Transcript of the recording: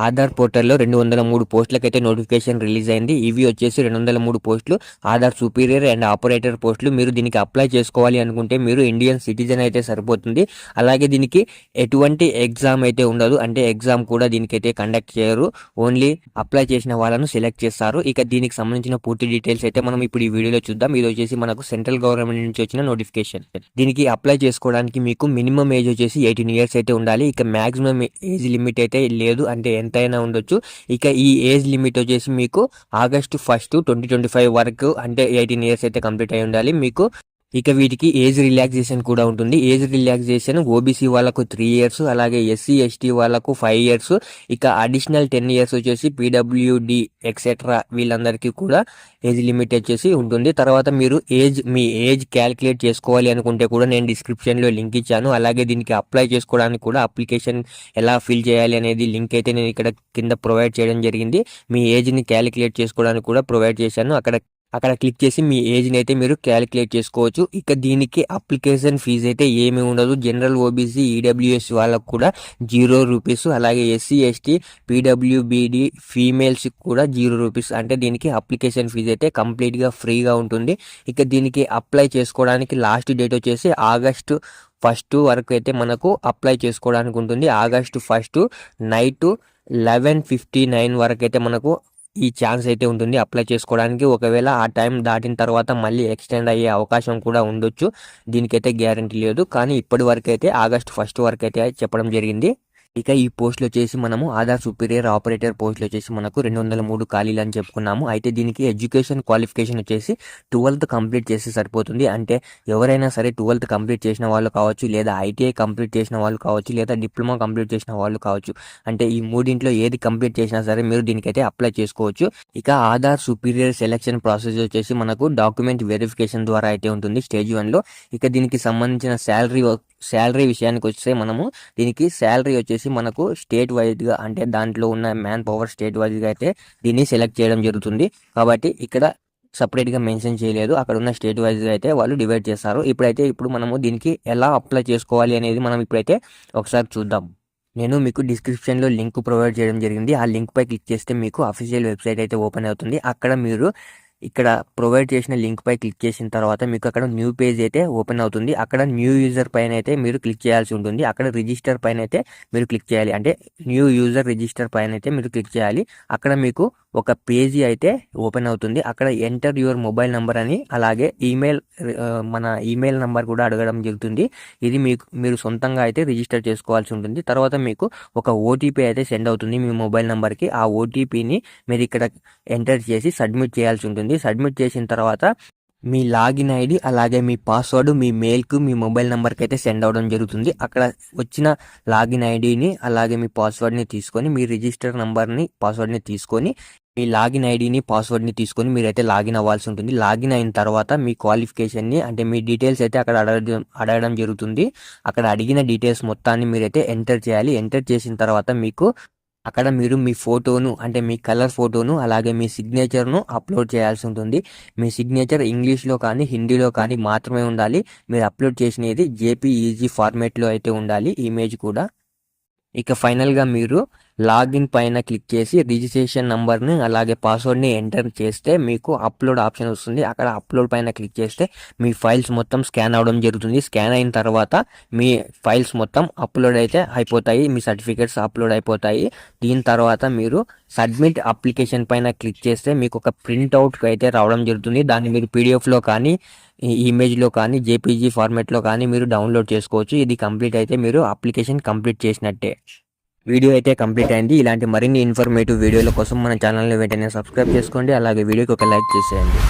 ఆధార్ పోర్టల్లో 203 పోస్టులకైతే notification release అయింది. ఇవి వచ్చేసి 203 పోస్టులు ఆధార్ సుపీరియర్ అండ్ ఆపరేటర్ పోస్టులు. మీరు దీనికి అప్లై చేసుకోవాలి అనుకుంటే మీరు ఇండియన్ సిటిజన్ అయితే సరిపోతుంది. అలాగే దీనికి ఎటువంటి ఎగ్జామ్ అయితే ఉండదు, అంటే ఎగ్జామ్ కూడా దీనికైతే కండక్ట్ చేయరు. ఓన్లీ అప్లై చేసిన వాళ్ళను సెలెక్ట్ చేస్తారు. ఇక దీనికి సంబంధించిన పూర్తి డీటెయిల్స్ అయితే మనం ఇప్పుడు ఈ వీడియోలో చూద్దాం. ఇది వచ్చేసి మనకు సెంట్రల్ గవర్నమెంట్ నుంచి వచ్చిన నోటిఫికేషన్. దీనికి అప్లై చేసుకోవడానికి మీకు మినిమం ఏజ్ వచ్చేసి 18 ఇయర్స్ అయితే ఉండాలి. ఇక మ్యాక్సిమం ఏజ్ లిమిట్ అయితే లేదు, అంటే ఎంతైనా ఉండొచ్చు. ఇక ఈ ఏజ్ లిమిట్ వచ్చేసి మీకు ఆగస్టు 1, 2025 వరకు, అంటే 18 ఇయర్స్ అయితే కంప్లీట్ అయి ఉండాలి మీకు. ఇక వీటికి ఏజ్ రిలాక్సేషన్ కూడా ఉంటుంది. ఏజ్ రిలాక్సేషన్ ఓబీసీ వాళ్ళకు 3 ఇయర్స్, అలాగే ఎస్సీ ఎస్టీ వాళ్ళకు 5 ఇయర్స్. ఇక అడిషనల్ 10 ఇయర్స్ వచ్చేసి పీడబ్ల్యూడి ఎక్సెట్రా వీళ్ళందరికీ కూడా ఏజ్ లిమిట్ వచ్చేసి ఉంటుంది. తర్వాత మీరు మీ ఏజ్ క్యాలిక్యులేట్ చేసుకోవాలి అనుకుంటే కూడా నేను డిస్క్రిప్షన్లో లింక్ ఇచ్చాను. అలాగే దీనికి అప్లై చేసుకోవడానికి కూడా అప్లికేషన్ ఎలా ఫిల్ చేయాలి అనేది లింక్ అయితే నేను ఇక్కడ కింద ప్రొవైడ్ చేయడం జరిగింది. మీ ఏజ్ని క్యాలిక్యులేట్ చేసుకోవడానికి కూడా ప్రొవైడ్ చేశాను. అక్కడ క్లిక్ చేసి మీ ఏజ్ని అయితే మీరు క్యాలిక్యులేట్ చేసుకోవచ్చు. ఇక దీనికి అప్లికేషన్ ఫీజు అయితే ఏమీ ఉండదు. జనరల్ ఓబీసీ ఈడబ్ల్యూఎస్ వాళ్ళకు కూడా 0 రూపీస్, అలాగే ఎస్సీ ఎస్టీ పీడబ్ల్యూబీడి ఫీమేల్స్ కూడా 0 రూపీస్. అంటే దీనికి అప్లికేషన్ ఫీజు అయితే కంప్లీట్గా ఫ్రీగా ఉంటుంది. ఇక దీనికి అప్లై చేసుకోవడానికి లాస్ట్ డేట్ వచ్చేసి ఆగస్టు 1 వరకు అయితే మనకు అప్లై చేసుకోవడానికి ఉంటుంది. ఆగస్టు 1 నైట్ 11:59 వరకు అయితే మనకు ఈ ఛాన్స్ అయితే ఉంటుంది అప్లై చేసుకోవడానికి. ఒకవేళ ఆ టైం దాటిన తర్వాత మళ్ళీ ఎక్స్టెండ్ అయ్యే అవకాశం కూడా ఉండొచ్చు. దీనికైతే గ్యారంటీ లేదు, కానీ ఇప్పటి వరకు అయితే ఆగస్టు 1 వరకు అయితే చెప్పడం జరిగింది. ఇక ఈ పోస్టులు వచ్చేసి మనము ఆధార్ సుపీరియర్ ఆపరేటర్ పోస్టులు వచ్చేసి మనకు 203 ఖాళీలు అని చెప్పుకున్నాము. అయితే దీనికి ఎడ్యుకేషన్ క్వాలిఫికేషన్ వచ్చేసి 12th కంప్లీట్ చేస్తే సరిపోతుంది. అంటే ఎవరైనా సరే 12th కంప్లీట్ చేసిన వాళ్ళు కావచ్చు, లేదా ఐటీఐ కంప్లీట్ చేసిన వాళ్ళు కావచ్చు, లేదా డిప్లొమా కంప్లీట్ చేసిన వాళ్ళు కావచ్చు. అంటే ఈ మూడింట్లో ఏది కంప్లీట్ చేసినా సరే మీరు దీనికైతే అప్లై చేసుకోవచ్చు. ఇక ఆధార్ సుపీరియర్ సెలెక్షన్ ప్రాసెస్ వచ్చేసి మనకు డాక్యుమెంట్ వెరిఫికేషన్ ద్వారా అయితే ఉంటుంది స్టేజ్ 1లో. ఇక దీనికి సంబంధించిన శాలరీ విషయానికి వస్తే మనము దీనికి శాలరీ వచ్చేసి మనకు స్టేట్ వైజ్గా, అంటే దాంట్లో ఉన్న మ్యాన్ పవర్ స్టేట్ వైజ్గా అయితే దీన్ని సెలెక్ట్ చేయడం జరుగుతుంది. కాబట్టి ఇక్కడ సపరేట్గా మెన్షన్ చేయలేదు, అక్కడ ఉన్న స్టేట్ వైజ్గా అయితే వాళ్ళు డివైడ్ చేస్తారు. ఇప్పుడు మనము దీనికి ఎలా అప్లై చేసుకోవాలి అనేది మనం ఇప్పుడైతే ఒకసారి చూద్దాం. నేను మీకు డిస్క్రిప్షన్లో లింక్ ప్రొవైడ్ చేయడం జరిగింది. ఆ లింక్ పై క్లిక్ చేస్తే మీకు అఫీషియల్ వెబ్సైట్ అయితే ఓపెన్ అవుతుంది. అక్కడ మీరు ఇక్కడ ప్రొవైడ్ చేసిన లింక్ పై క్లిక్ చేసిన తర్వాత మీకు అక్కడ న్యూ పేజ్ అయితే ఓపెన్ అవుతుంది. అక్కడ న్యూ యూజర్ పైన అయితే మీరు క్లిక్ చేయాల్సి ఉంటుంది. అక్కడ రిజిస్టర్ పైన అయితే మీరు క్లిక్ చేయాలి, అంటే న్యూ యూజర్ రిజిస్టర్ పైన అయితే మీరు క్లిక్ చేయాలి. అక్కడ మీకు ఒక పేజీ అయితే ఓపెన్ అవుతుంది. అక్కడ ఎంటర్ యువర్ మొబైల్ నెంబర్ అని, అలాగే మన ఈమెయిల్ నెంబర్ కూడా అడగడం జరుగుతుంది. ఇది మీరు సొంతంగా అయితే రిజిస్టర్ చేసుకోవాల్సి ఉంటుంది. తర్వాత మీకు ఒక ఓటీపీ అయితే సెండ్ అవుతుంది మీ మొబైల్ నెంబర్కి. ఆ ఓటీపీని మీరు ఇక్కడ ఎంటర్ చేసి సబ్మిట్ చేయాల్సి ఉంటుంది. సబ్మిట్ చేసిన తర్వాత మీ లాగిన్ ఐడి అలాగే మీ పాస్వర్డ్ మీ మెయిల్కు మీ మొబైల్ నెంబర్కి అయితే సెండ్ అవ్వడం జరుగుతుంది. అక్కడ వచ్చిన లాగిన్ ఐడిని అలాగే మీ పాస్వర్డ్ని తీసుకొని, మీ రిజిస్టర్ నెంబర్ని పాస్వర్డ్ని తీసుకొని, మీ లాగిన్ ఐడిని పాస్వర్డ్ని తీసుకొని మీరైతే లాగిన్ అవ్వాల్సి ఉంటుంది. లాగిన్ అయిన తర్వాత మీ క్వాలిఫికేషన్ని, అంటే మీ డీటెయిల్స్ అయితే అక్కడ అడగడం జరుగుతుంది. అక్కడ అడిగిన డీటెయిల్స్ మొత్తాన్ని మీరైతే ఎంటర్ చేయాలి. ఎంటర్ చేసిన తర్వాత మీకు అక్కడ మీరు మీ ఫోటోను, అంటే మీ కలర్ ఫోటోను అలాగే మీ సిగ్నేచర్ను అప్లోడ్ చేయాల్సి ఉంటుంది. మీ సిగ్నేచర్ ఇంగ్లీష్లో కానీ హిందీలో కానీ మాత్రమే ఉండాలి. మీరు అప్లోడ్ చేసినది జేపీఈజీ ఫార్మేట్లో అయితే ఉండాలి, ఇమేజ్ కూడా. ఇక ఫైనల్గా మీరు లాగిన్ పైన క్లిక్ చేసి రిజిస్ట్రేషన్ నెంబర్ని అలాగే పాస్వర్డ్ని ఎంటర్ చేస్తే మీకు అప్లోడ్ ఆప్షన్ వస్తుంది. అక్కడ అప్లోడ్ పైన క్లిక్ చేస్తే మీ ఫైల్స్ మొత్తం స్కాన్ అవడం జరుగుతుంది. స్కాన్ అయిన తర్వాత మీ ఫైల్స్ మొత్తం అప్లోడ్ అయితే అయిపోతాయి, మీ సర్టిఫికేట్స్ అప్లోడ్ అయిపోతాయి. దీని తర్వాత మీరు సబ్మిట్ అప్లికేషన్ పైన క్లిక్ చేస్తే మీకు ఒక ప్రింట్అవుట్ అయితే రావడం జరుగుతుంది. దాన్ని మీరు పీడిఎఫ్లో కానీ ఇమేజ్లో కానీ జేపీజీ ఫార్మాట్లో కానీ మీరు డౌన్లోడ్ చేసుకోవచ్చు. ఇది కంప్లీట్ అయితే మీరు అప్లికేషన్ కంప్లీట్ చేసినట్టే. వీడియో అయితే కంప్లీట్ అయింది. ఇలాంటి మరిన్ని ఇన్ఫర్మేటివ్ వీడియోల కోసం మన ఛానల్ని వెంటనే సబ్స్క్రైబ్ చేసుకోండి. అలాగే వీడియోకి ఒక లైక్ చేసేయండి.